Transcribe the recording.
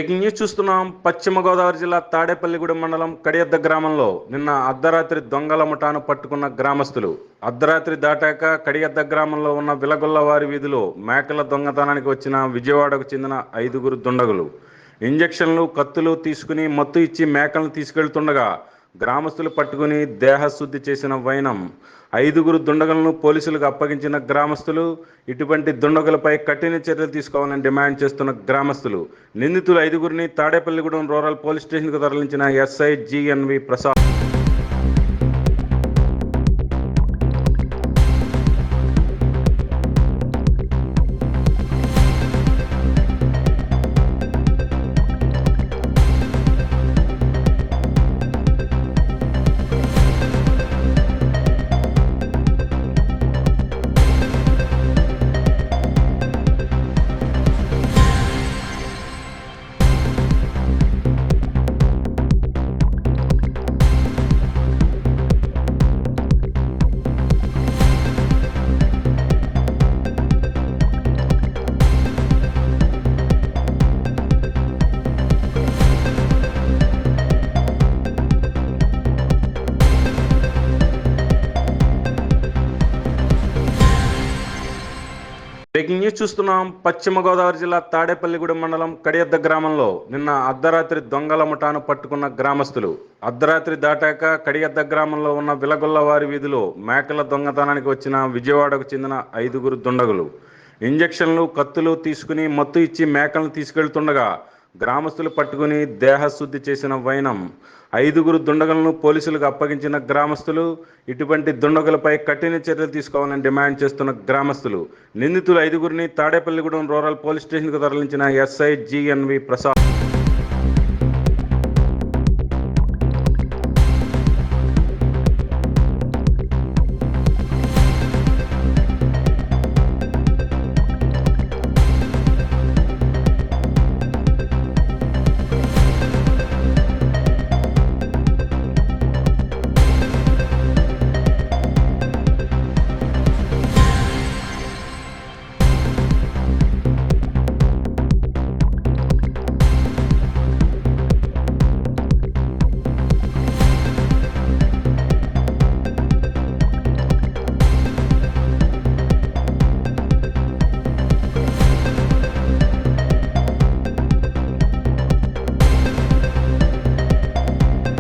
Breaking news చూస్తున్నాం. పశ్చిమ గోదావరి జిల్లా తాడేపల్లిగూడెం మండలం కడియద్ద గ్రామంలో నిన్న అర్ధరాత్రి దొంగల ముఠాను పట్టుకున్న గ్రామస్తులు. అర్ధరాత్రి దాటాక కడియద్ద గ్రామంలో ఉన్న విలగొల్లవారి వీధిలో మేకల దొంగతనానికి వచ్చిన విజయవాడకు చెందిన 5గురు దుండగులు ఇంజెక్షన్లు, కత్తులు తీసుకుని మత్తు ఇచ్చి మేకలను తీసుకెళ్తుండగా గ్రామస్తులు పట్టుకుని దేహశుద్ధి చేసిన వైనం. 5గురు దుండగులను పోలీసులకు అప్పగించిన గ్రామస్తులు. ఇటువంటి దుండగులపై కఠిన చర్యలు తీసుకోవాలని డిమాండ్ చేస్తున్న గ్రామస్తులు. నిందితులు 5గురిని తాడేపల్లిగూడెం రూరల్ పోలీస్ స్టేషన్కు తరలించిన SI GNV Prasad. Breaking news చూస్తున్నాం. పశ్చిమ గోదావరి జిల్లా తాడేపల్లిగూడెం మండలం కడియద్ద గ్రామంలో నిన్న అర్ధరాత్రి దొంగల ముఠాను పట్టుకున్న గ్రామస్తులు. అర్ధరాత్రి దాటాక కడియద్ద గ్రామంలో ఉన్న విలగొల్లవారి వీధిలో మేకల దొంగతనానికి వచ్చిన విజయవాడకు చెందిన 5గురు దుండగులు ఇంజెక్షన్లు, కత్తులు తీసుకుని మత్తు ఇచ్చి మేకలను తీసుకెళ్తుండగా గ్రామస్తులు పట్టుకుని దేహశుద్ధి చేసిన వైనం. 5గురు దుండగులను పోలీసులకు అప్పగించిన గ్రామస్తులు. ఇటువంటి దుండగులపై కఠిన చర్యలు తీసుకోవాలని డిమాండ్ చేస్తున్న గ్రామస్తులు. నిందితులు 5గురిని తాడేపల్లిగూడెం రూరల్ పోలీస్ స్టేషన్కు తరలించిన ఎస్ఐ జిఎన్వి ప్రసాద్.